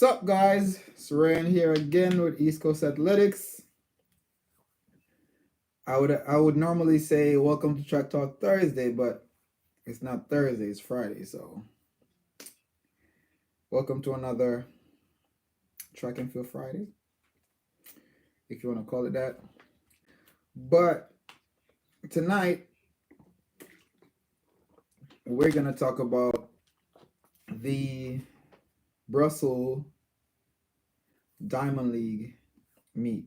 What's up, guys? It's Ryan here again with East Coast Athletics. I would normally say welcome to Track Talk Thursday, but it's not Thursday, it's Friday. So welcome to another Track and Field Friday, if you want to call it that. But tonight we're gonna talk about the Brussels Diamond League meet.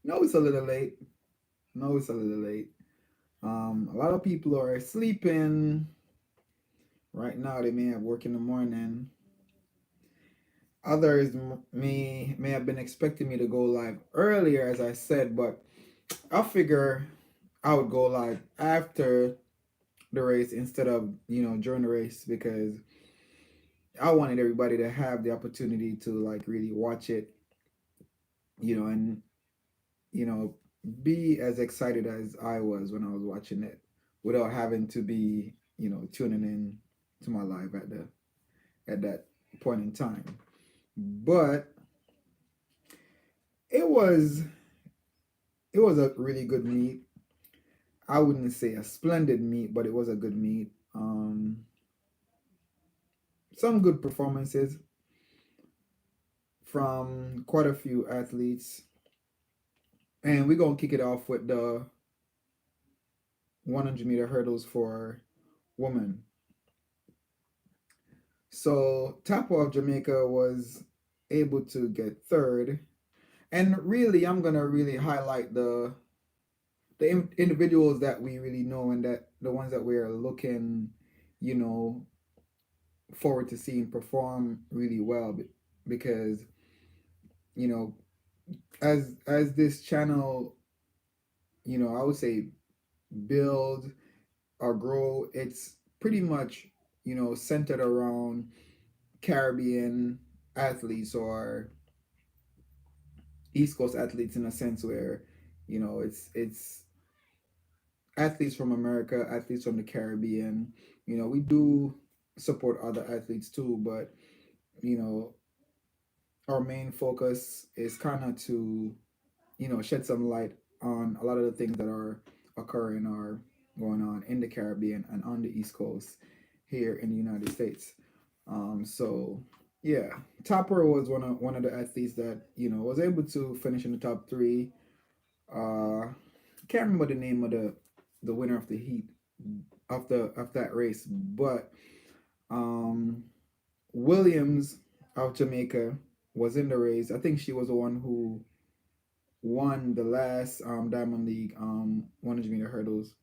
No, it's a little late. No, it's a little late. A lot of people are sleeping right now. They may have work in the morning. Others may have been expecting me to go live earlier, as I said, but I figure I would go live after the race instead of during the race, because I wanted everybody to have the opportunity to like really watch it, and you know be as excited as I was when I was watching it, without having to be tuning in to my live at that point in time. But it was it was a really good meet. I wouldn't say a splendid meet, but it was a good meet. Some good performances from quite a few athletes, and we're gonna kick it off with the 100-meter hurdles for women. So Tapo of Jamaica was able to get third, and really, I'm gonna really highlight the individuals that we really know, and that the ones that we are looking, you know, forward to seeing perform really well, because you know as this channel, I would say, build or grow, it's pretty much centered around Caribbean athletes, or East Coast athletes, in a sense where it's athletes from America, athletes from the Caribbean. We do support other athletes too, but you know our main focus is kind of to shed some light on a lot of the things that are occurring or going on in the Caribbean and on the East Coast here in the United States. So yeah, Topper was one of the athletes that was able to finish in the top three. Can't remember the name of the winner of the heat of that race, but um, Williams of Jamaica was in the race. I think she was the one who won the last Diamond League 100-meter hurdles.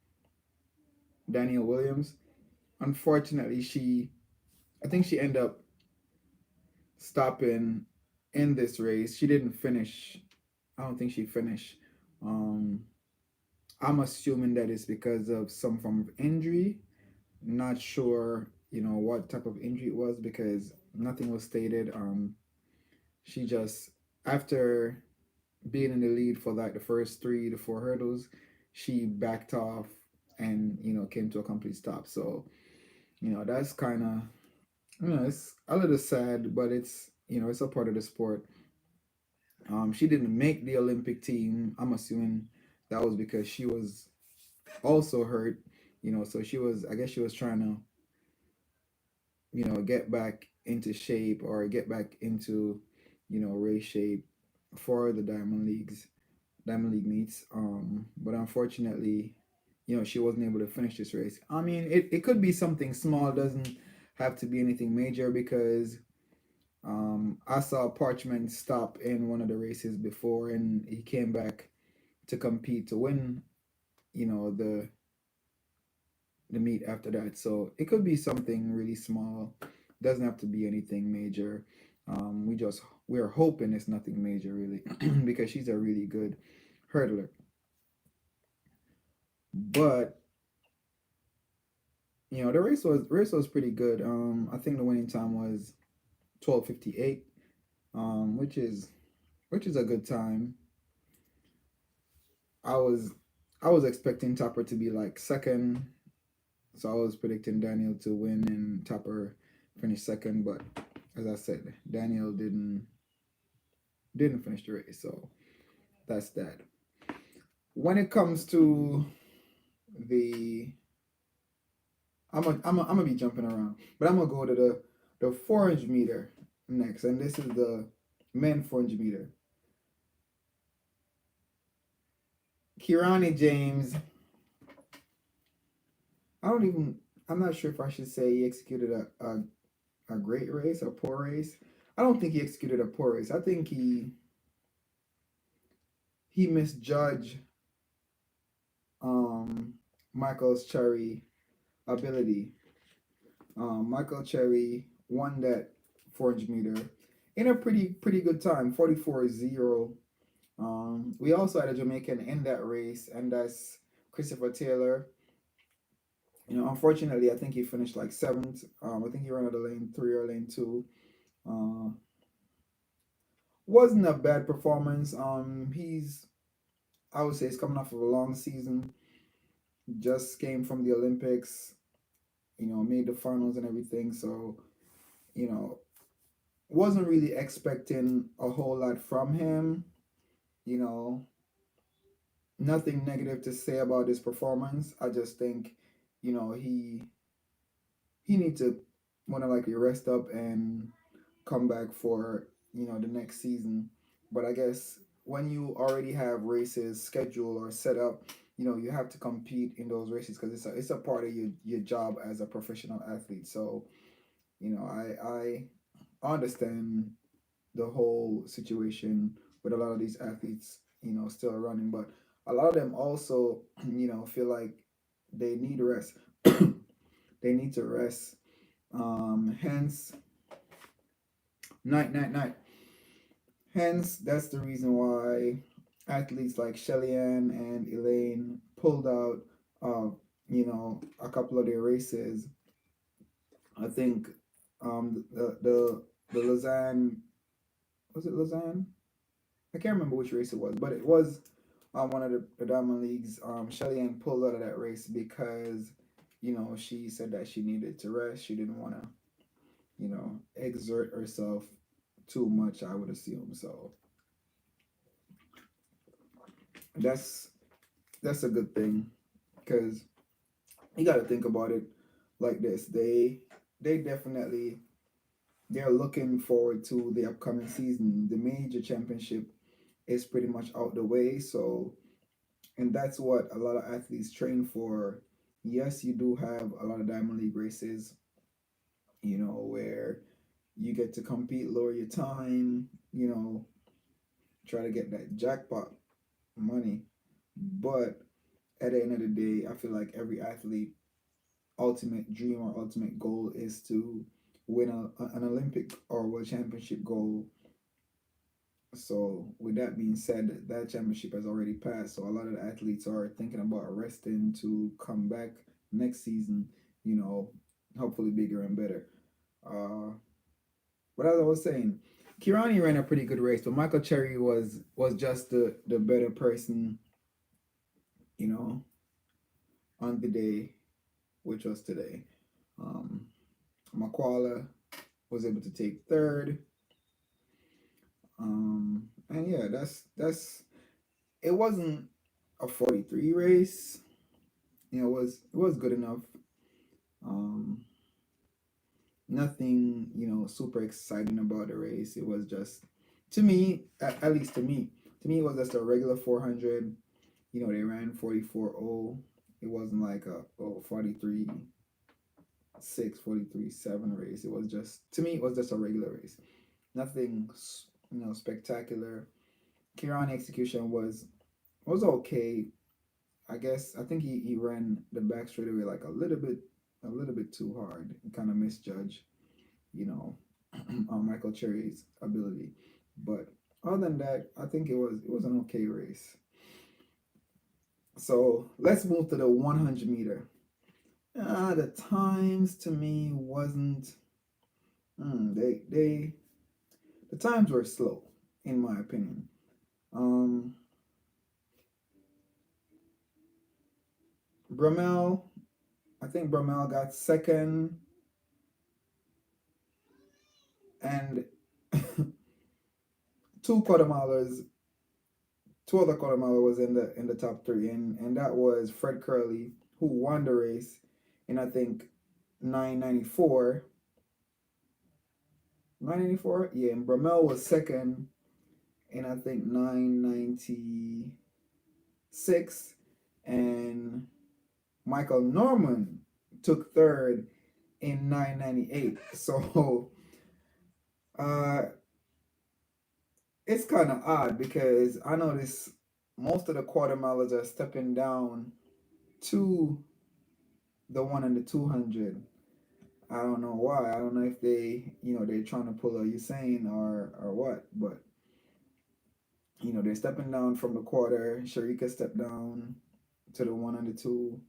Danielle Williams. Unfortunately, I think she ended up stopping in this race. She didn't finish. I don't think she finished. Um, I'm assuming that it's because of some form of injury. Not sure, what type of injury it was, because nothing was stated. She just, after being in the lead for like the first 3 to 4 hurdles, she backed off and came to a complete stop. So that's kind of, it's a little sad, but it's a part of the sport. She didn't make the Olympic team. I'm assuming that was because she was also hurt. So I guess she was trying to get back into shape, or get back into race shape for the Diamond League meets. But unfortunately, she wasn't able to finish this race. I mean, it could be something small, doesn't have to be anything major, because I saw Parchment stop in one of the races before, and he came back to compete to win, the meet after that. So it could be something really small. Doesn't have to be anything major. We're hoping it's nothing major, really, because she's a really good hurdler. But the race was pretty good. I think the winning time was 12:58, which is a good time. I was I was expecting Topper to be like second, so I was predicting Daniel to win and Topper finish second, but as I said, Daniel didn't finish the race, so that's that. When it comes to the, I'm gonna be jumping around, but I'm gonna go to the 400 meter next, and this is the men 400 meter. Kirani James, I don't even, I'm not sure if I should say he executed a great race, a poor race. I don't think he executed a poor race. I think he misjudged um Michael's Cherry ability. Michael Cherry won that 400 meter in a pretty good time, 44.0. We also had a Jamaican in that race, and that's Christopher Taylor. Unfortunately, I think he finished like seventh. I think he ran out of lane three or lane two. Uh, wasn't a bad performance. I would say he's coming off of a long season. Just came from the Olympics. Made the finals and everything. So you know, wasn't really expecting a whole lot from him. You know, Nothing negative to say about his performance. I just think, he needs to want to likely rest up and come back for the next season. But I guess when you already have races scheduled or set up, you have to compete in those races because it's a part of your job as a professional athlete. So I understand the whole situation with a lot of these athletes, still running, but a lot of them also, feel like they need rest. They need to rest. Hence, night. Hence, that's the reason why athletes like Shelly-Ann and Elaine pulled out, a couple of their races. I think the Lausanne, was it Lausanne? I can't remember which race it was, but it was one of the Diamond Leagues. Shelly-Ann pulled out of that race because, she said that she needed to rest. She didn't want to, exert herself too much, I would assume. So that's that's a good thing because you got to think about it like this. They definitely they're looking forward to the upcoming season. The major championship is pretty much out the way, so and that's what a lot of athletes train for. Yes, you do have a lot of Diamond League races, where you get to compete, lower your time, try to get that jackpot money. But at the end of the day, I feel like every athlete ultimate dream or ultimate goal is to win an Olympic or World Championship goal. So, with that being said, that championship has already passed. So, a lot of the athletes are thinking about resting to come back next season, you know, hopefully bigger and better. Uh, but as I was saying, Kirani ran a pretty good race, but Michael Cherry was just the better person, you know, on the day, which was today. Um, Makwala was able to take third. And yeah, that's it wasn't a 43 race. It was good enough. Um, Nothing, super exciting about the race. It was just to me, at least to me, it was just a regular 400. They ran 44.0. It wasn't like a 43.6, 43.7 race. It was just to me, it was just a regular race. Nothing, spectacular. Kiran execution was okay. I think he ran the back straightaway like a little bit too hard. He kind of misjudged, you know, Michael Cherry's ability. But other than that, I think it was an okay race. So let's move to the 100 meter. The times to me wasn't. They the times were slow, in my opinion. Um, Bramel, I think Bramel got second, And two quarter milers, two other quarter miler was in the top three, and that was Fred Curley, who won the race in I think 994. 994, yeah, and Bromell was second in I think 996, and Michael Norman took third in 998. So uh, it's kind of odd because I notice most of the quarter milers are stepping down to the one and the 200. I don't know why. I don't know if they're trying to pull a Usain or what, but they're stepping down from the quarter. Sharika stepped down to the one and the two.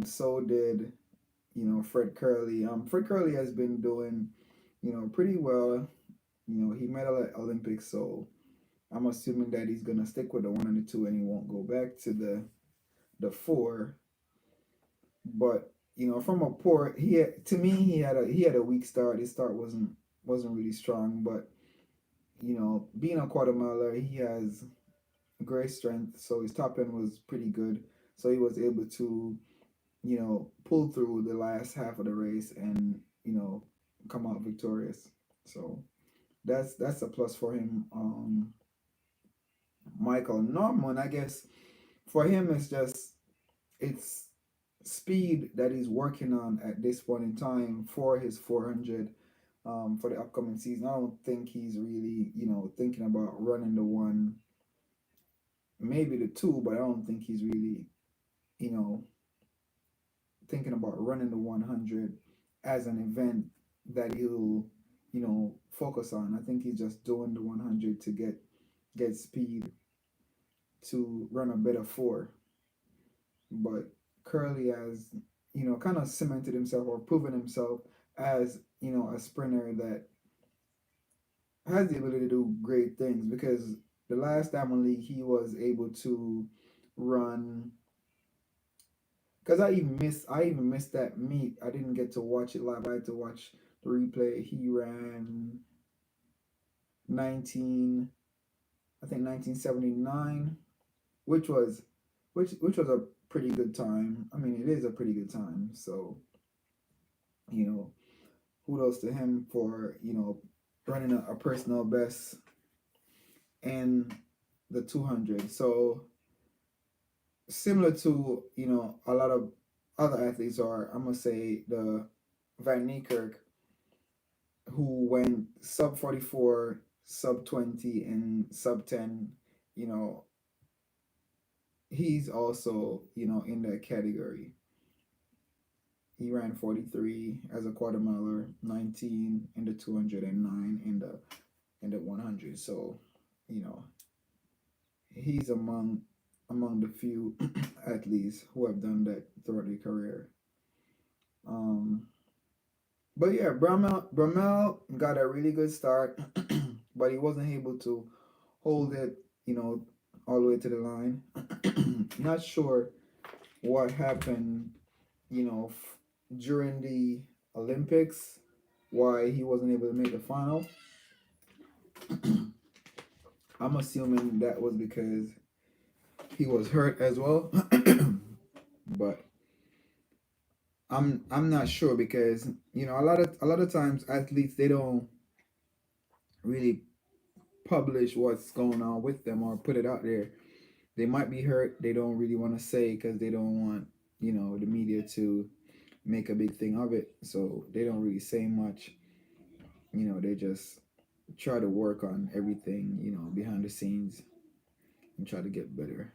So did Fred Curley. Fred Curley has been doing pretty well. He medal at Olympics, so I'm assuming that he's gonna stick with the one and the two, and he won't go back to the four. But from a poor, to me he had a weak start. His start wasn't really strong, but being a quarter miler, he has great strength, so his top end was pretty good. So he was able to pull through the last half of the race and come out victorious. So that's a plus for him. Michael Norman, I guess for him it's speed that he's working on at this point in time for his 400 for the upcoming season. I don't think he's really thinking about running the one, maybe the two, but I don't think he's really you know thinking about running the 100 as an event that he'll focus on. I think he's just doing the 100 to get speed to run a better four. But Curly has kind of cemented himself or proven himself as a sprinter that has the ability to do great things, because the last Diamond League he was able to run, because I even missed that meet. I didn't get to watch it live. I had to watch the replay. He ran 19, I think 1979, which was which was a pretty good time. I mean, it is a pretty good time. So you know, kudos to him for running a personal best in the 200. So similar to a lot of other athletes, or I'm gonna say the Van Niekerk, who went sub 44, sub 20, and sub 10. You know, he's also in that category. He ran 43 as a quarter miler, 19 in the 200, and 9 in the 100. So, you know, he's among the few athletes who have done that throughout their career. Um, but yeah, Bramel got a really good start, but he wasn't able to hold it, all the way to the line. Not sure what happened, during the Olympics, why he wasn't able to make the final. I'm assuming that was because he was hurt as well. But I'm not sure, because a lot of times athletes, they don't really publish what's going on with them or put it out there. They might be hurt. They don't really want to say because they don't want the media to make a big thing of it. So they don't really say much. They just try to work on everything behind the scenes and try to get better.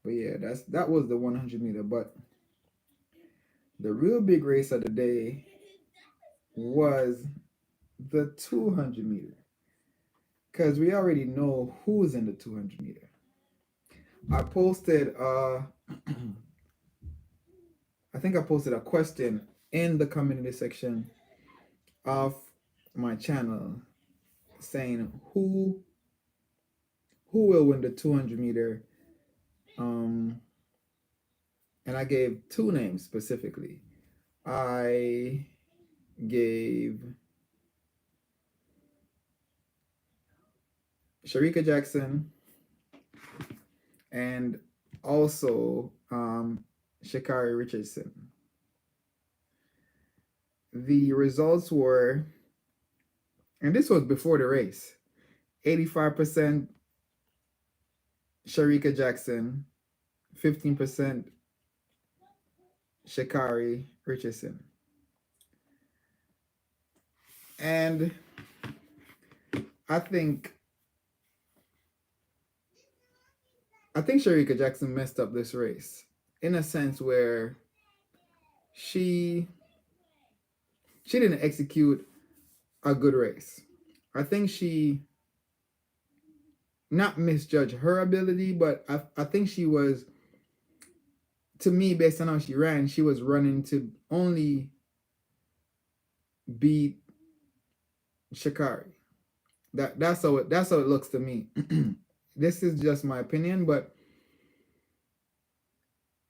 But yeah, that was the 100 meter. But the real big race of the day was the 200 meter, because we already know who's in the 200 meter. I posted I think I posted a question in the community section of my channel saying who will win the 200 meter, um and I gave two names specifically. I gave Sharika Jackson, and also Shakari Richardson. The results were, and this was before the race, 85% Sharika Jackson, 15% Shakari Richardson. And I think I think Sharika Jackson messed up this race in a sense where she she didn't execute a good race. I think she not misjudged her ability, but I think she was, to me, based on how she ran, she was running to only beat Shakari. That's how it looks to me. This is just my opinion, but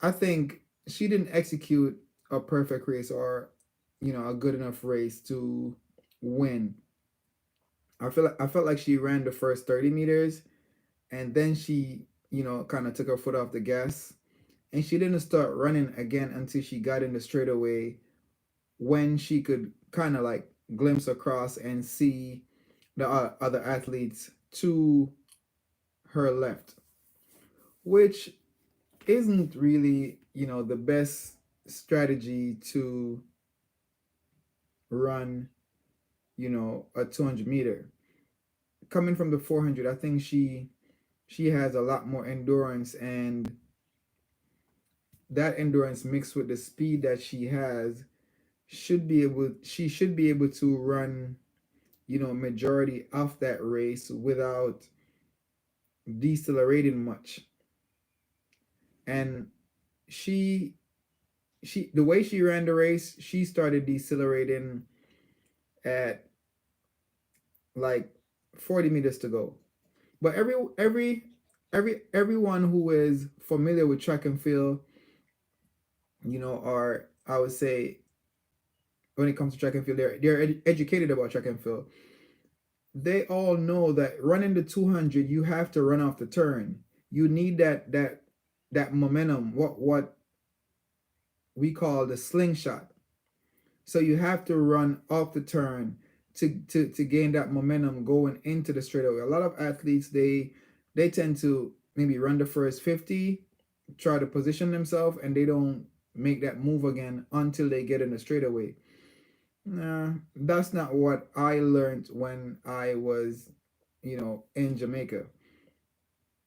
I think she didn't execute a perfect race or a good enough race to win. I felt like she ran the first 30 meters and then she kind of took her foot off the gas, and she didn't start running again until she got in the straightaway when she could kind of like glimpse across and see the other athletes to her left, which isn't really the best strategy to run a 200 meter. Coming from the 400, I think she has a lot more endurance, and that endurance mixed with the speed that she has she should be able to run majority of that race without decelerating much. And she the way she ran the race, she started decelerating at like 40 meters to go. But everyone who is familiar with track and field, or I would say when it comes to track and field, they're educated about track and field. They all know that running the 200, you have to run off the turn. You need that momentum, what we call the slingshot. So you have to run off the turn to gain that momentum going into the straightaway. A lot of athletes, they tend to maybe run the first 50, try to position themselves, and they don't make that move again until they get in the straightaway. Nah, that's not what I learned when I was, in Jamaica.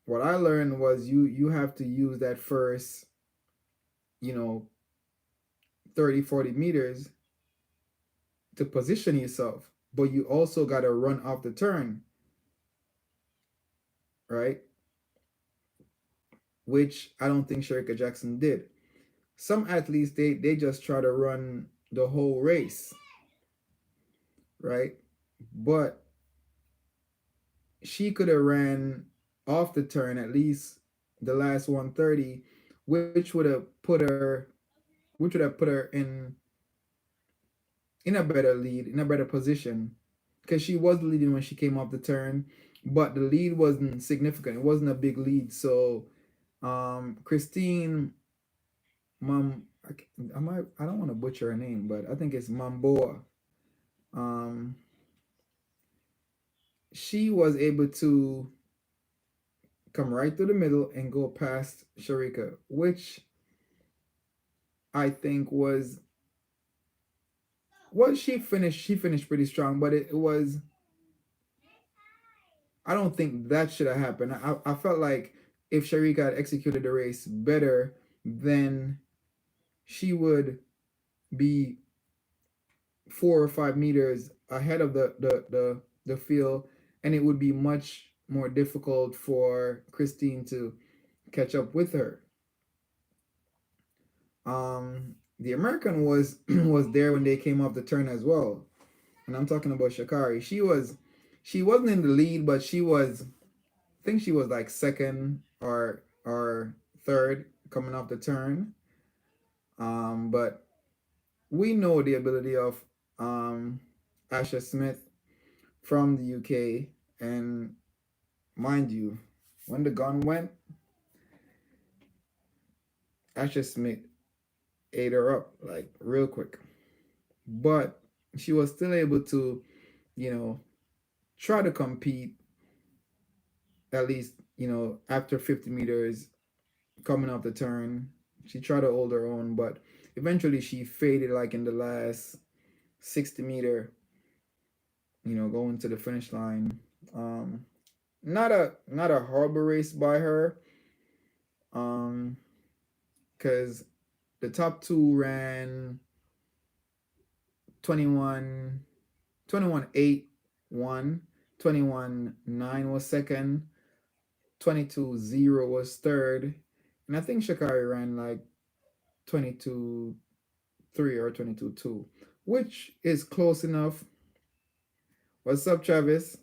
What I learned was you have to use that first, you know, 30, 40 meters to position yourself, but you also got to run off the turn, right? Which I don't think Sherika Jackson did. Some athletes, they just try to run the whole race, right? But she could have ran off the turn at least the last 130, which would have put her in a better lead, in a better position, because she was leading when she came off the turn, but the lead wasn't significant. It wasn't a big lead. So Christine Mom, I don't want to butcher her name, but I think it's Mamboa. Um, she was able to come right through the middle and go past Sharika, which I think was she finished. She finished pretty strong, but it was. I don't think that should have happened. I felt like if Sharika had executed the race better, then she would be 4 or 5 meters ahead of the field, and it would be much more difficult for Christine to catch up with her. The American was was there when they came off the turn as well, and I'm talking about Shakari. She wasn't in the lead, but she was. I think she was like second or third coming off the turn. But we know the ability of um Asha Smith from the UK, and mind you, when the gun went, Asher Smith ate her up like real quick. But she was still able to, you know, try to compete at least, after 50 meters coming off the turn. She tried to hold her own, but eventually she faded like in the last 60-meter, going to the finish line. Um, not a horrible race by her, because the top two ran 21, 21.8 one, 21.9 was second, 22.0 was third, and I think Shakari ran like 22.3 or 22.2, which is close enough. What's up, Travis?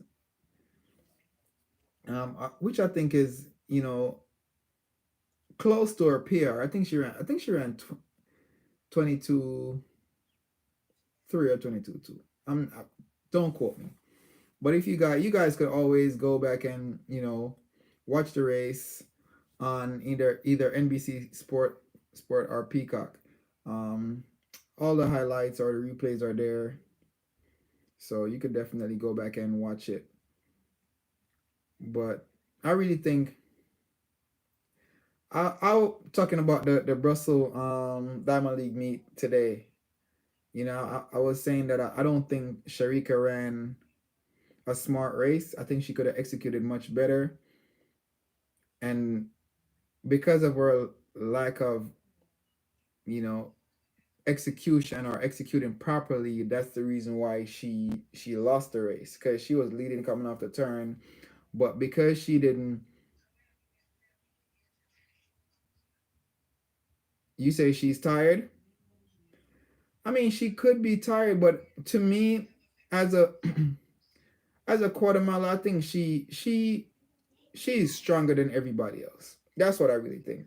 Which I think is, close to her PR. I think she ran 22.3 or 22.2. Don't quote me. But if you guys could always go back and watch the race on either NBC Sport or Peacock. Um, all the highlights or the replays are there, so you could definitely go back and watch it. But I really think I talking about the Brussels Diamond League meet today. I was saying that I don't think Sharika ran a smart race. I think she could have executed much better, and because of her lack of you know execution or executing properly, that's the reason why she lost the race, because she was leading coming off the turn, but because she didn't. You say she's tired. I mean, she could be tired, but to me, as a as a quarter mile, I think she's stronger than everybody else. That's what I really think.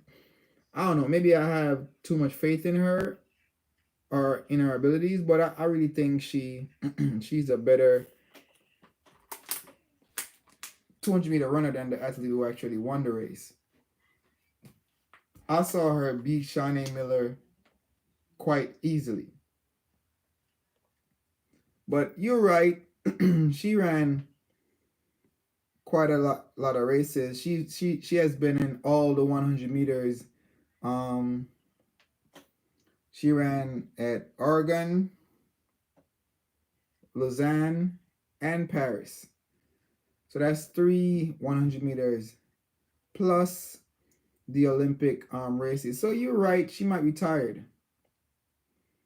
I don't know, maybe I have too much faith in her or in her abilities, but I really think she's a better 200-meter runner than the athlete who actually won the race. I saw her beat Shanae Miller quite easily. But you're right. She ran quite a lot of races. She has been in all the 100 meters. Um, she ran at Oregon, Lausanne, and Paris. So that's three 100 meters plus the Olympic races. So you're right. She might be tired.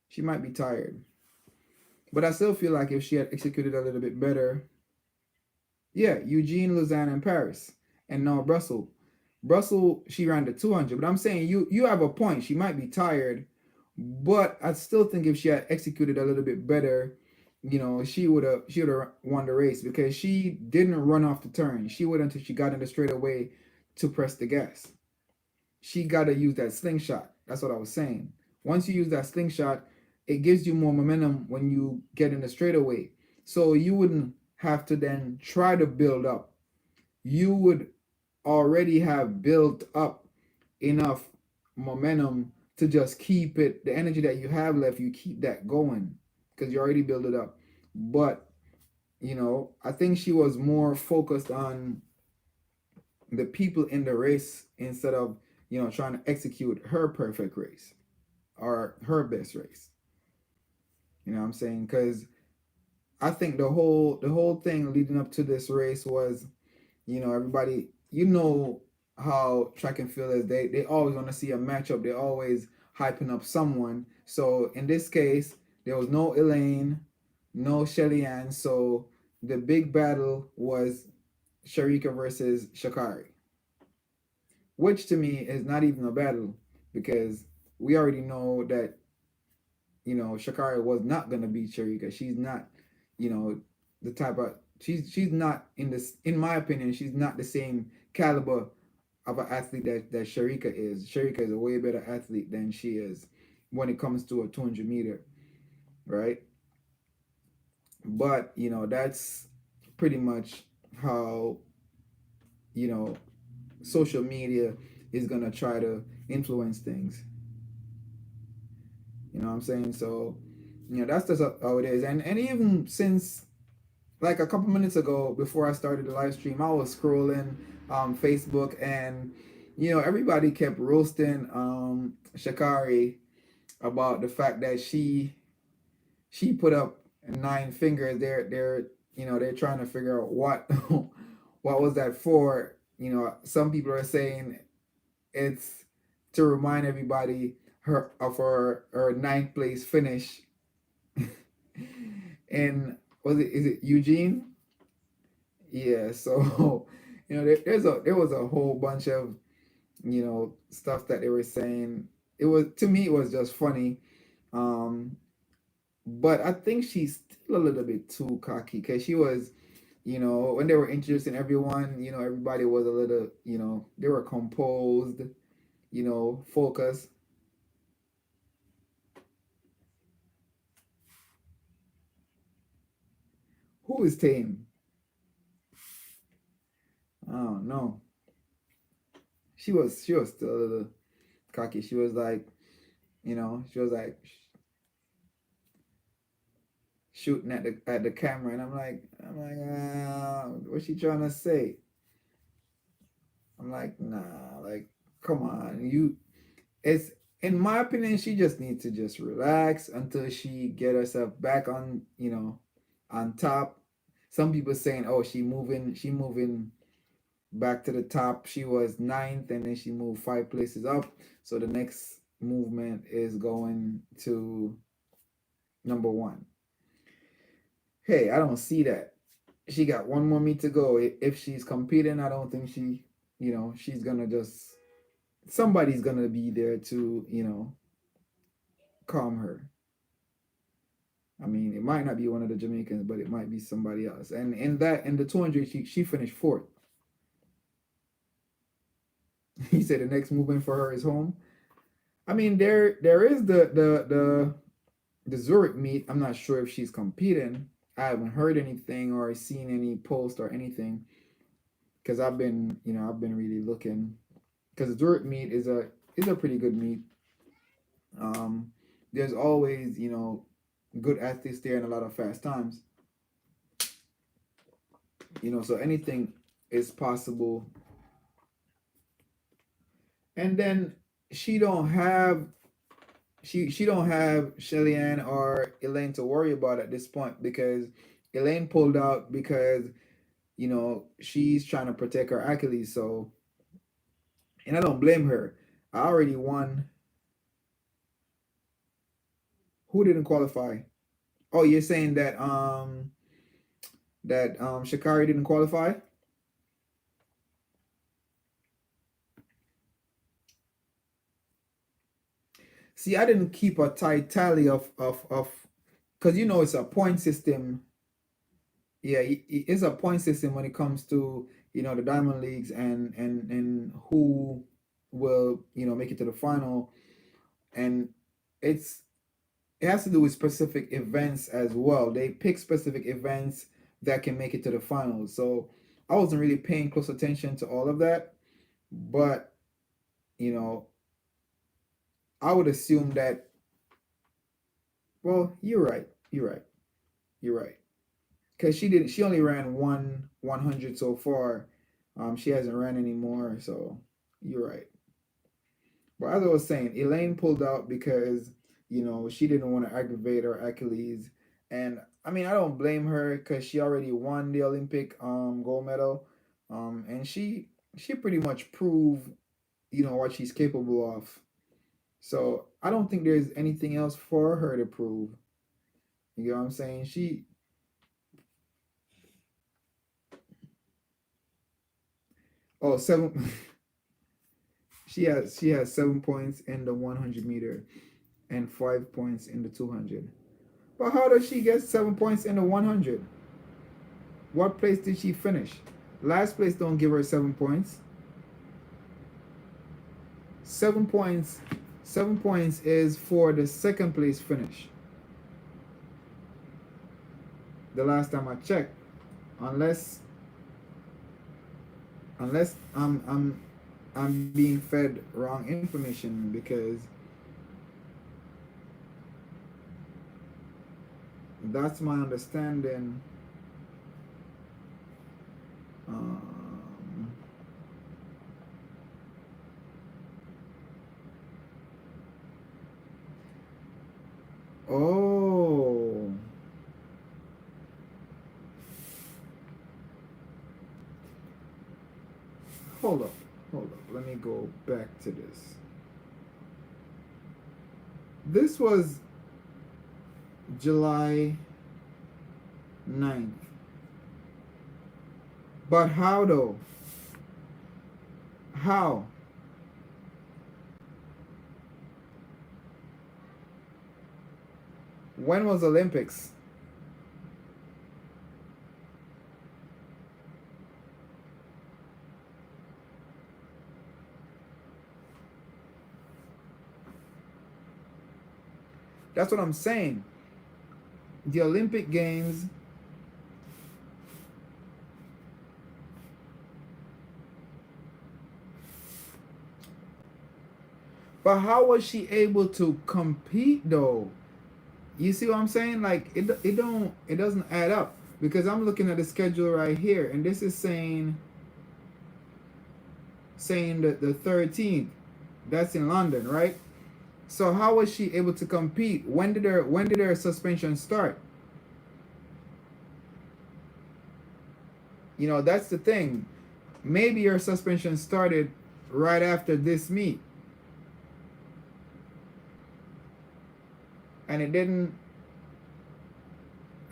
She might be tired. But I still feel like if she had executed a little bit better, yeah, Eugene, Lausanne, and Paris, and now Brussels. Brussels, she ran the 200. But I'm saying you have a point. She might be tired, but I still think if she had executed a little bit better, she would have won the race, because she didn't run off the turn. She waited until she got in the straightaway to press the gas. She got to use that slingshot. That's what I was saying. Once you use that slingshot, it gives you more momentum when you get in the straightaway. So you wouldn't have to then try to build up. You would already have built up enough momentum to just keep it, the energy that you have left, you keep that going because you already built it up. But, I think she was more focused on the people in the race instead of, trying to execute her perfect race or her best race. You know what I'm saying? Because I think the whole thing leading up to this race was, everybody, how track and field is. They always want to see a matchup. They always hyping up someone. So in this case, there was no Elaine, no Shelly Ann. So the big battle was Sharika versus Shakari, which to me is not even a battle, because we already know that Shakari was not gonna beat Sharika. She's not, the type of she's not in this. In my opinion, she's not the same caliber of an athlete that Sharika is. Sharika is a way better athlete than she is when it comes to a 200-meter, right? But that's pretty much how you know, social media is gonna try to influence things. You know what I'm saying? So, that's just how it is. And even since like a couple minutes ago, before I started the live stream, I was scrolling Facebook, and everybody kept roasting Shakari about the fact that she put up 9 fingers. They're trying to figure out what what was that for. Some people are saying it's to remind everybody her ninth place finish in, was it, is it Eugene? Yeah. So there was a whole bunch of stuff that they were saying. It was, to me, it was just funny. Um, but I think she's still a little bit too cocky, because she was, when they were introducing everyone, everybody was a little, they were composed, focused. Who is tame? I don't know. She was still a little cocky. She was like, she was like shooting at the camera, and I'm like, what's she trying to say? I'm like, nah, like, come on, it's, in my opinion, she just needs to just relax until she get herself back on, on top. Some people saying, oh, she moving back to the top. She was ninth, and then she moved 5 places up. So the next movement is going to number one. Hey, I don't see that. She got one more meet to go. If she's competing, I don't think she's gonna just, somebody's gonna be there to, calm her. I mean, it might not be one of the Jamaicans, but it might be somebody else. And in the 200, she finished fourth. He said the next movement for her is home. I mean, there is the Zurich meet. I'm not sure if she's competing. I haven't heard anything or seen any post or anything, because I've been really looking, because the Zurich meet is a pretty good meet. Um, there's always good athletes there and a lot of fast times. So anything is possible. And then she don't have she don't have Shelly-Ann or Elaine to worry about at this point, because Elaine pulled out because she's trying to protect her Achilles. So, and I don't blame her. I already won. Who didn't qualify? Oh, you're saying that Shakari didn't qualify? See, I didn't keep a tight tally of because it's a point system. Yeah, it's a point system when it comes to the diamond leagues, and who will make it to the final. And it's it has to do with specific events as well. They pick specific events that can make it to the finals. So I wasn't really paying close attention to all of that, but you know I would assume that, well, you're right, you're right, because she only ran 100 so far. She hasn't ran anymore, so you're right. But as I was saying, Elaine pulled out because she didn't want to aggravate her Achilles, and I mean, I don't blame her, because she already won the Olympic gold medal, and she pretty much proved what she's capable of. So I don't think there's anything else for her to prove. You know what I'm saying? Oh, seven. She has 7 points in the 100 meter and 5 points in the 200. But how does she get 7 points in the 100? What place did she finish? Last place don't give her 7 points. 7 points. 7 points is for the second place finish. The last time I checked, unless unless I'm being fed wrong information, because that's my understanding. Um, oh, hold up, hold up. Let me go back to this. This was July 9th. But how though? How? When was Olympics? That's what I'm saying. The Olympic Games. But how was she able to compete though? You see what I'm saying? Like it doesn't add up, because I'm looking at the schedule right here, and this is saying that the 13th. That's in London, right? So how was she able to compete? When did her suspension start? That's the thing. Maybe her suspension started right after this meet, and it didn't.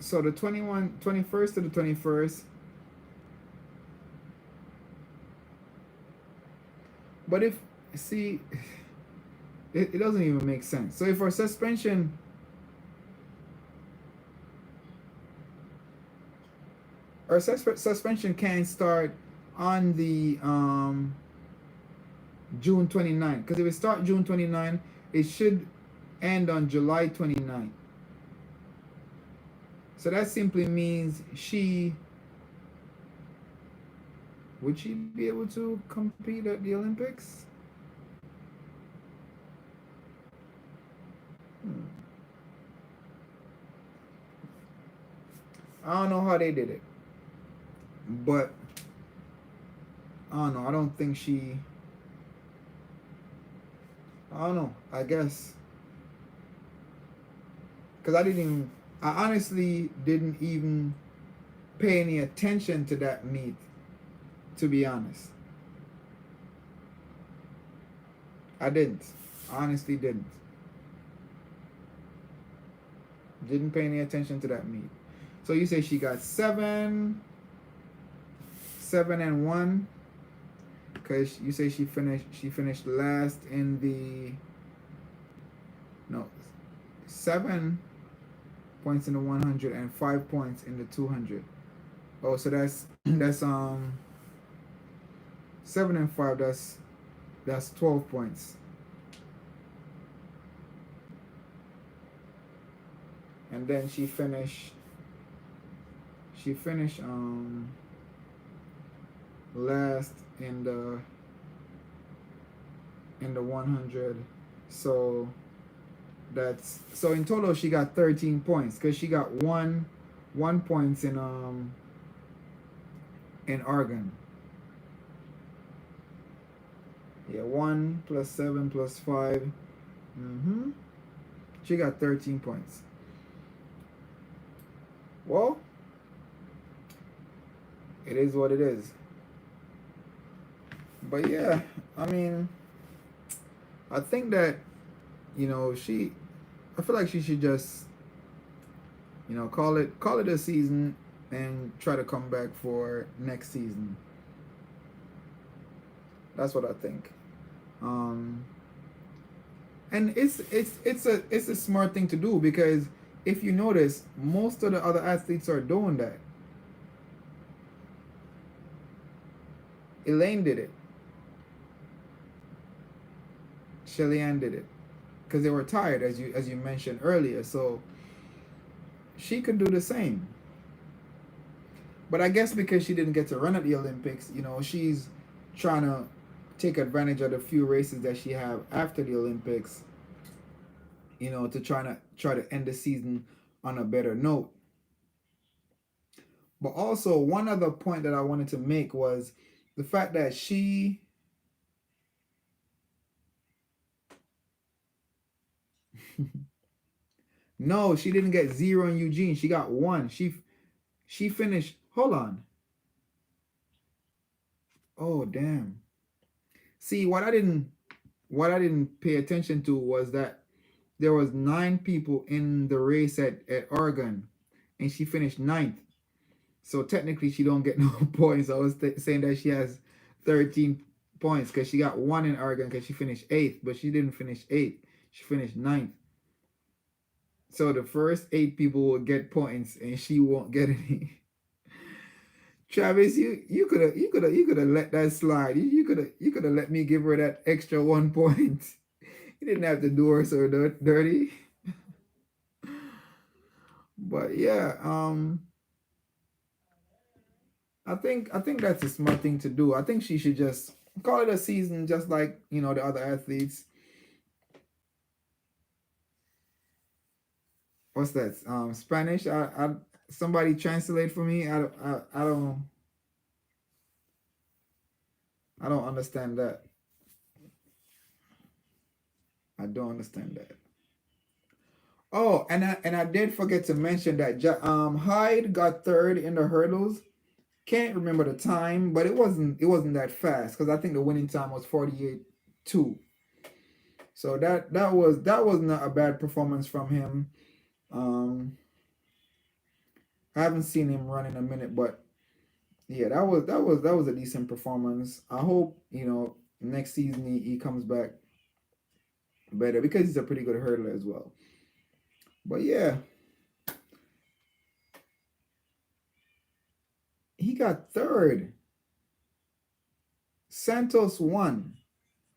So the 21st to the 21st. But if, see, it doesn't even make sense. So if her suspension can start on the June 29th, because if it start June 29th, it should end on July 29th. So that simply means would she be able to compete at the Olympics? Hmm. I don't know how they did it, but I don't know. I don't think she. I don't know. I guess because I honestly didn't even pay any attention to that meet. To be honest, I didn't. Honestly, didn't. Didn't pay any attention to that meet. So you say she got 7-1, because you say she finished last in the, no, 7 points in the 100 and 5 points in the 200. Oh, so that's 7 and 5. That's 12 points, and then she finished last in the 100. So so in total she got 13 points, because she got one points in Oregon. Yeah, 1 plus 7 plus 5. She got 13 points. Well, it is what it is. But yeah, I mean, I think that, I feel like she should just, call it a season and try to come back for next season. That's what I think. Um, and it's a smart thing to do, because if you notice, most of the other athletes are doing that. Elaine did it. Shelly Ann did it, because they were tired, as you mentioned earlier. So she could do the same. But I guess because she didn't get to run at the Olympics, trying to take advantage of the few races that she have after the Olympics, to try to end the season on a better note. But also one other point that I wanted to make was the fact that she no, she didn't get zero in Eugene. She got one. She finished. Hold on. Oh damn. See, what I didn't pay attention to was that there was 9 people in the race at Oregon, and she finished ninth. So technically, she don't get no points. I was saying that she has 13 points because she got one in Oregon because she finished eighth, but she didn't finish eighth. She finished ninth. So the first 8 people will get points, and she won't get any. Travis, you could have let that slide. You could have let me give her that extra 1 point. You didn't have to do her so dirty. But yeah, I think that's a smart thing to do. I think she should just call it a season, just like the other athletes. What's that? Spanish. Somebody translate for me. I don't understand that. I don't understand that. Oh, and I did forget to mention that Hyde got third in the hurdles. Can't remember the time, but it wasn't that fast because I think the winning time was 48-2. So that was not a bad performance from him. Um, I haven't seen him run in a minute, but yeah, that was a decent performance. I hope next season he comes back better because he's a pretty good hurdler as well. But yeah, he got third. Santos won.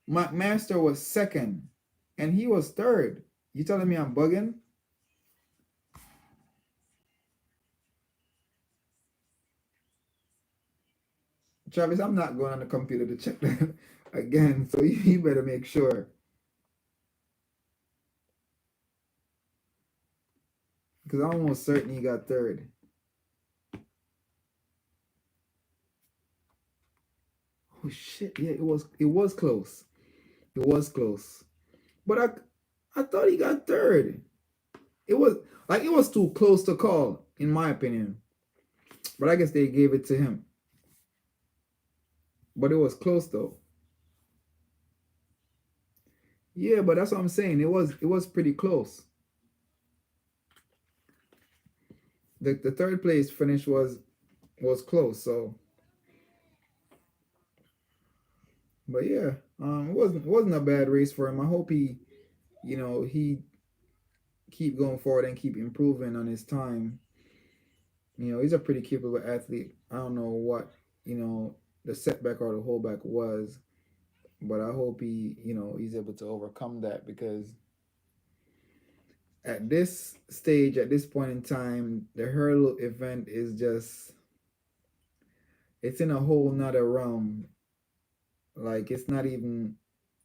McMaster was second, and he was third. You telling me I'm bugging? Travis, I'm not going on the computer to check that again, so you better make sure. Because I'm almost certain he got third. Oh shit, yeah, it was close. It was close. But I thought he got third. It was too close to call, in my opinion. But I guess they gave it to him. But it was close though. Yeah, but that's what I'm saying. It was pretty close. The third place finish was close, so but yeah, it wasn't a bad race for him. I hope he keep going forward and keep improving on his time. He's a pretty capable athlete. I don't know what the setback or the holdback was, but I hope he's able to overcome that because at this stage, at this point in time, the hurdle event is just it's in a whole nother realm. Like it's not even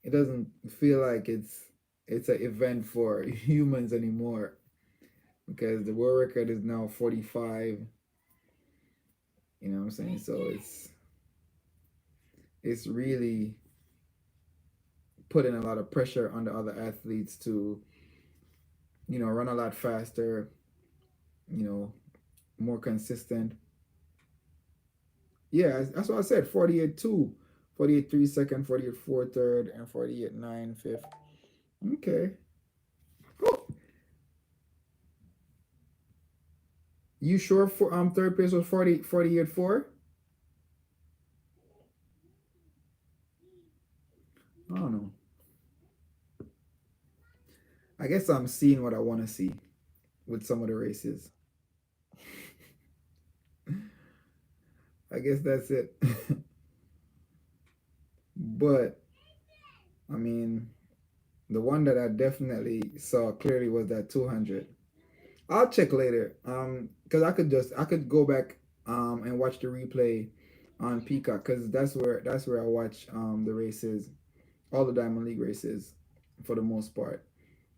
it doesn't feel like it's an event for humans anymore because the world record is now 45. You know what I'm saying? So it's really putting a lot of pressure on the other athletes to run a lot faster, you know more consistent. Yeah, that's what I said. 48-2, 48-3 second, 48-4 third, and 48-9 fifth. Okay. Oh, you sure for third place was 48-4? I don't know. I guess I'm seeing what I want to see with some of the races. I guess that's it. But I mean, the one that I definitely saw clearly was that 200. I'll check later. Because I could go back and watch the replay on Peacock, because that's where I watch the races, all the Diamond League races, for the most part.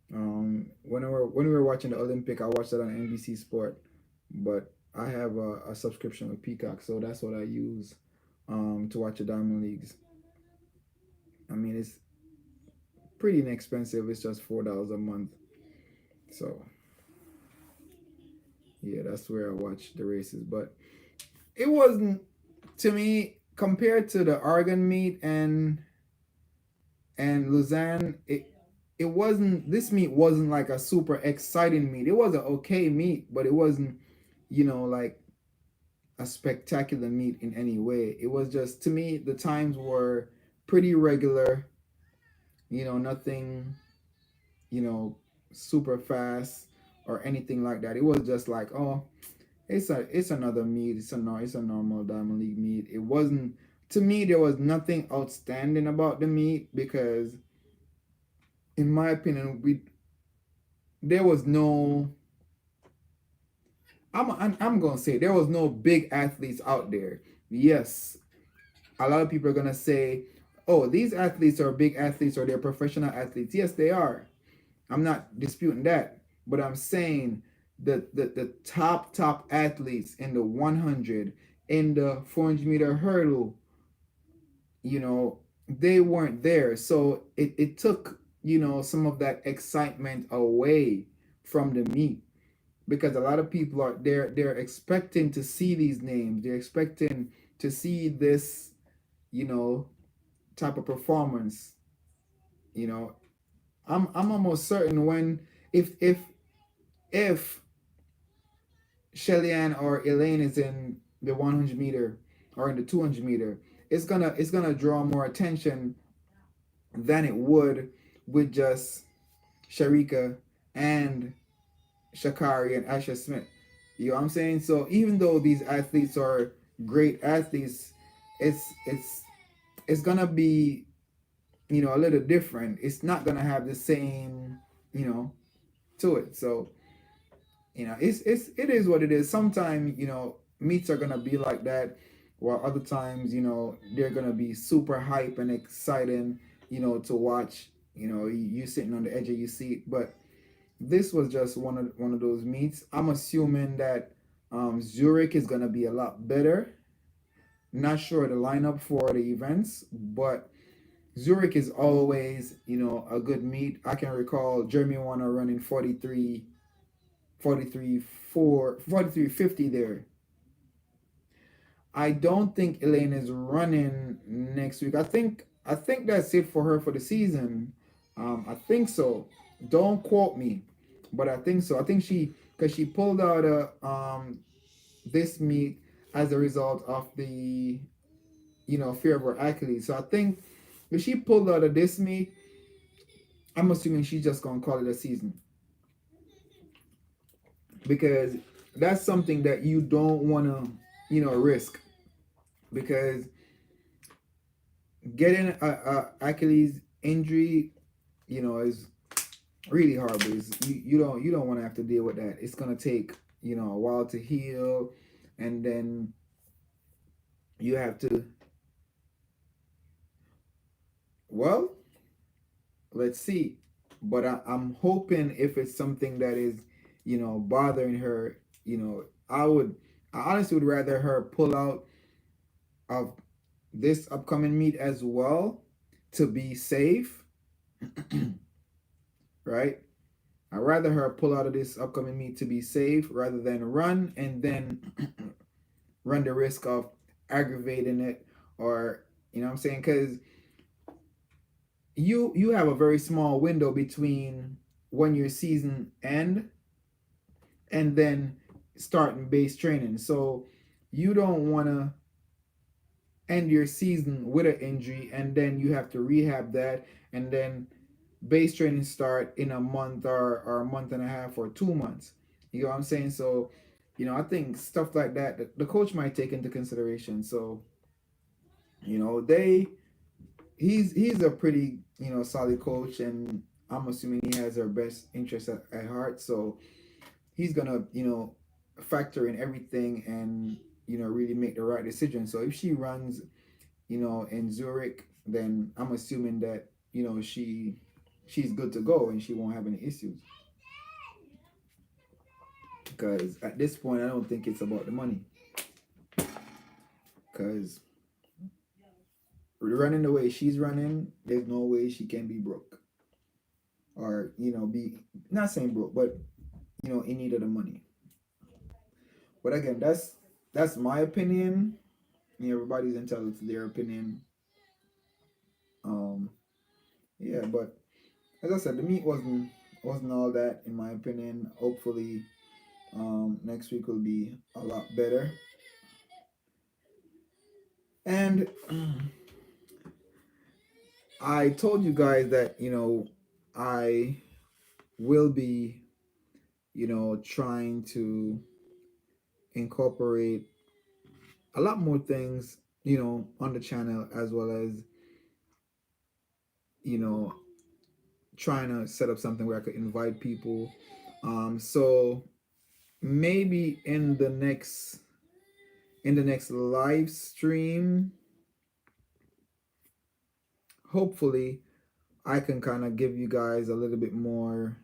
When we were watching the Olympic, I watched that on NBC Sport, but I have a subscription with Peacock, so that's what I use to watch the Diamond Leagues. I mean, it's pretty inexpensive. It's just $4 a month. So yeah, that's where I watch the races. But it wasn't, to me, compared to the Oregon meet and Lausanne. It wasn't, this meet wasn't like a super exciting meet. It was an okay meet, but it wasn't, like a spectacular meet in any way. It was just, to me, the times were pretty regular. Nothing, you know, super fast or anything like that. It was just like, oh, it's another meet. It's a normal Diamond League meet. It wasn't, to me, there was nothing outstanding about the meet because, in my opinion, there was no. I'm gonna say there was no big athletes out there. Yes, a lot of people are gonna say, "Oh, these athletes are big athletes or they're professional athletes." Yes, they are. I'm not disputing that, but I'm saying the top athletes in the 100, in the 400-meter hurdle, they weren't there. So it took some of that excitement away from the meet, because a lot of people are they're expecting to see these names. They're expecting to see this, you know, type of performance. You know, I'm almost certain when if Shelly-Ann or Elaine is in the 100-meter or in the 200-meter, it's gonna draw more attention than it would with just Sharika and Shakari and Asha Smith. You know what I'm saying? So even though these athletes are great athletes, it's gonna be, a little different. It's not gonna have the same, you know, to it. So it is what it is. Sometimes meets are gonna be like that, while other times they're gonna be super hype and exciting, to watch. You sitting on the edge of your seat. But this was just one of those meets. I'm assuming that Zurich is gonna be a lot better. Not sure the lineup for the events, but Zurich is always, a good meet. I can recall Jeremy Warner running 43.50 there. I don't think Elaine is running next week. I think that's it for her for the season. I think so. Don't quote me, but I think so. I think because she pulled out this meet as a result of the fear of her Achilles. So I think if she pulled out of this meet, I'm assuming she's just gonna call it a season, because that's something that you don't wanna risk, because getting a Achilles injury, is really hard. But you don't want to have to deal with that. It's gonna take a while to heal, and then you have to. Well, let's see. But I'm hoping, if it's something that is bothering her, I honestly would rather her pull out of this upcoming meet as well, to be safe, right? I'd rather her pull out of this upcoming meet to be safe, rather than run and then run the risk of aggravating it, or what I'm saying, because you have a very small window between when your season and then starting base training. So you don't want to end your season with an injury, and then you have to rehab that, and then base training start in a month, or a month and a half, or 2 months. You know what I'm saying? So, I think stuff like that, the coach might take into consideration. So, they he's a pretty solid coach, and I'm assuming he has our best interest at heart. So he's gonna factor in everything, and really make the right decision. So if she runs, in Zurich, then I'm assuming that she's good to go and she won't have any issues. Because at this point, I don't think it's about the money. Because running the way she's running, there's no way she can be broke, or be not saying broke, but in need of the money. But again, that's my opinion. Everybody's entitled to their opinion. Um, yeah, but as I said, the meet wasn't all that in my opinion. Hopefully, next week will be a lot better. And I told you guys that I will be trying to incorporate a lot more things on the channel, as well as you know trying to set up something where I could invite people. So maybe in the next live stream, hopefully I can kind of give you guys a little bit more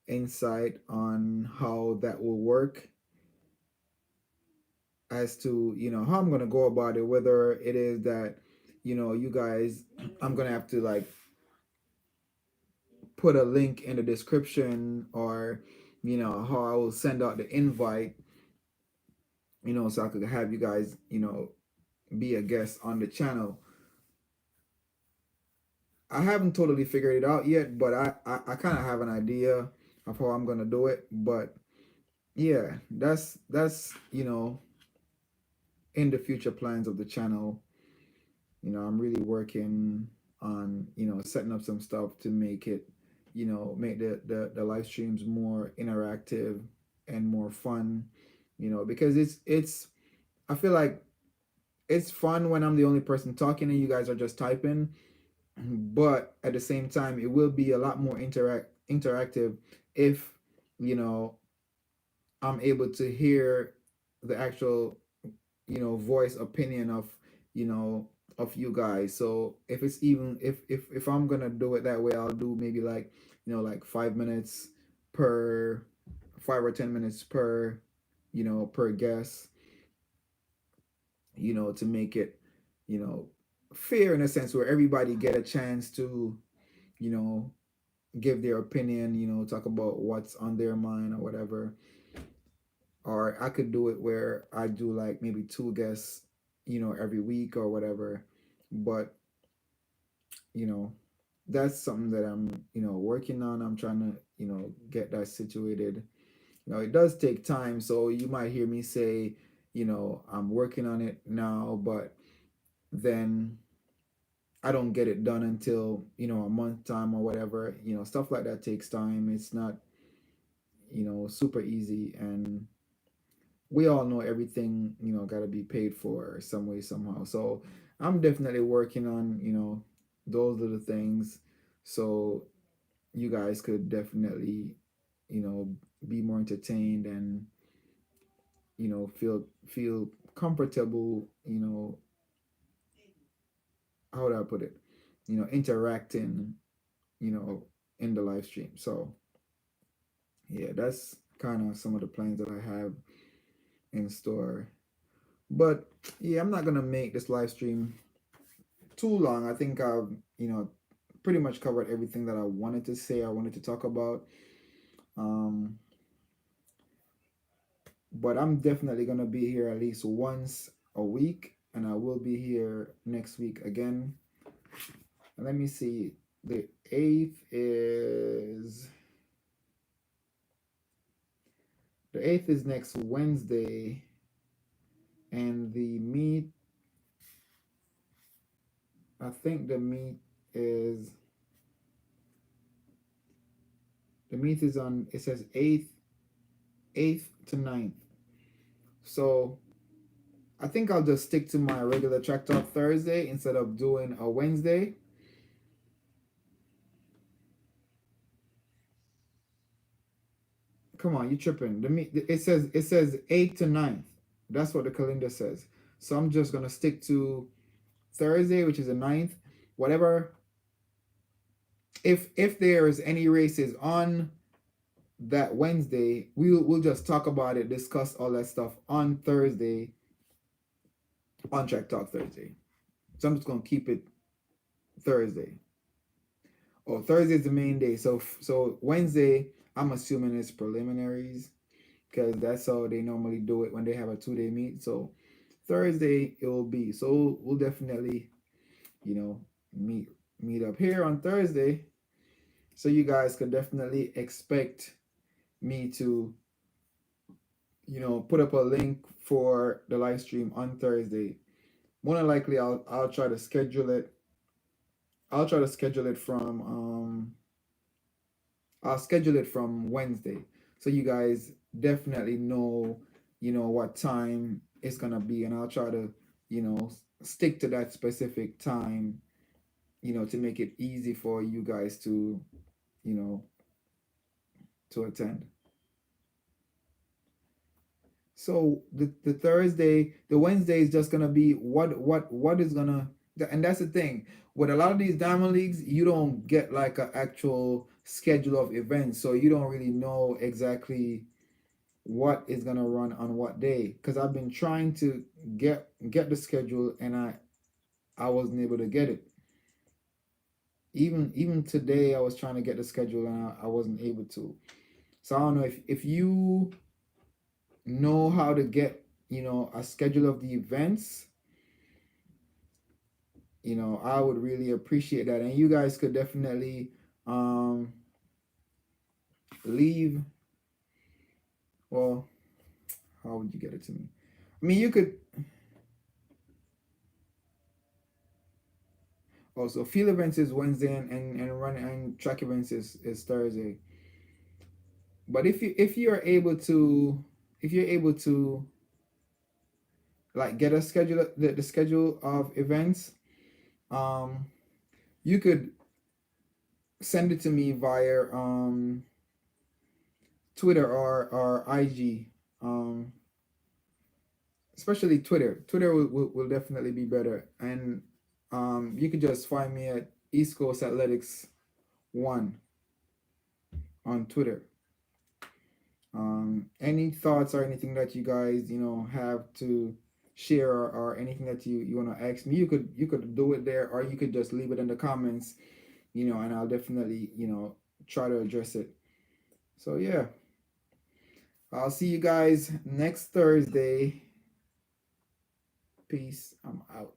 insight on how that will work, as to how I'm gonna go about it. Whether it is that you guys, I'm gonna have to like put a link in the description, or how I will send out the invite, so I could have you guys be a guest on the channel. I haven't totally figured it out yet, but I kind of have an idea of how I'm gonna do it. But yeah, that's in the future plans of the channel. I'm really working on setting up some stuff to make it, make the live streams more interactive and more fun. Because it's I feel like it's fun when I'm the only person talking and you guys are just typing, but at the same time it will be a lot more interactive if you know I'm able to hear the actual voice opinion of you know you guys. So if it's even if I'm gonna do it that way, I'll do maybe like like 5 minutes per 5 or 10 minutes per guest, to make it you know fair, in a sense where everybody get a chance to you know give their opinion, talk about what's on their mind or whatever. Or I could do it where I do like maybe two guests, every week or whatever. But, you know, that's something that I'm, working on. I'm trying to, get that situated. It does take time. So you might hear me say, I'm working on it now, but then I don't get it done until, a month time or whatever. Stuff like that takes time. It's not, super easy. And we all know everything got to be paid for some way somehow. So I'm definitely working on those little things, so you guys could definitely you know be more entertained and feel comfortable, how would I put it, interacting you know in the live stream. So yeah, that's kind of some of the plans that I have in store. But yeah, I'm not gonna make this live stream too long. I think I've, pretty much covered everything that I wanted to say, I wanted to talk about. Um, but I'm definitely going to be here at least once a week, and I will be here next week again. And let me see. The 8th is next Wednesday, and I think is the meet is on, it says 8th to 9th. So I think I'll just stick to my regular track talk Thursday instead of doing a Wednesday. Come on, you tripping? It says 8th to 9th. That's what the calendar says. So I'm just gonna stick to Thursday, which is the 9th. Whatever. If there is any races on that Wednesday, we'll just talk about it, discuss all that stuff on Thursday, on Track Talk Thursday. So I'm just gonna keep it Thursday. Oh, Thursday is the main day. So Wednesday, I'm assuming it's preliminaries because that's how they normally do it when they have a 2 day meet. So Thursday it will be. So we'll definitely, you know, meet meet up here on Thursday. So you guys could definitely expect me to, put up a link for the live stream on Thursday. More than likely, I'll try to schedule it. I'll try to schedule it from I'll schedule it from Wednesday, so you guys definitely know, what time it's gonna be, and I'll try to, stick to that specific time, to make it easy for you guys to, you know, to attend. So the Wednesday is just gonna be what is gonna, and that's the thing. With a lot of these diamond leagues, you don't get like an actual schedule of events, so you don't really know exactly what is gonna run on what day. Because I've been trying to get the schedule, and I wasn't able to get it. Even today, I was trying to get the schedule, and I wasn't able to. So I don't know if you know how to get, a schedule of the events, I would really appreciate that. And you guys could definitely um leave, well, how would you get it to me? I mean, you could also, field events is Wednesday, and run and track events is Thursday. But if you're able to, if you're able to like get a schedule, the schedule of events, um you could send it to me via Twitter or IG, um, especially Twitter. Twitter will definitely be better, and you could just find me at Eastcoastathletics 1 on Twitter. Any thoughts or anything that you guys have to share, or anything that you want to ask me, you could do it there, or you could just leave it in the comments, and I'll definitely try to address it. So yeah, I'll see you guys next Thursday. Peace. I'm out.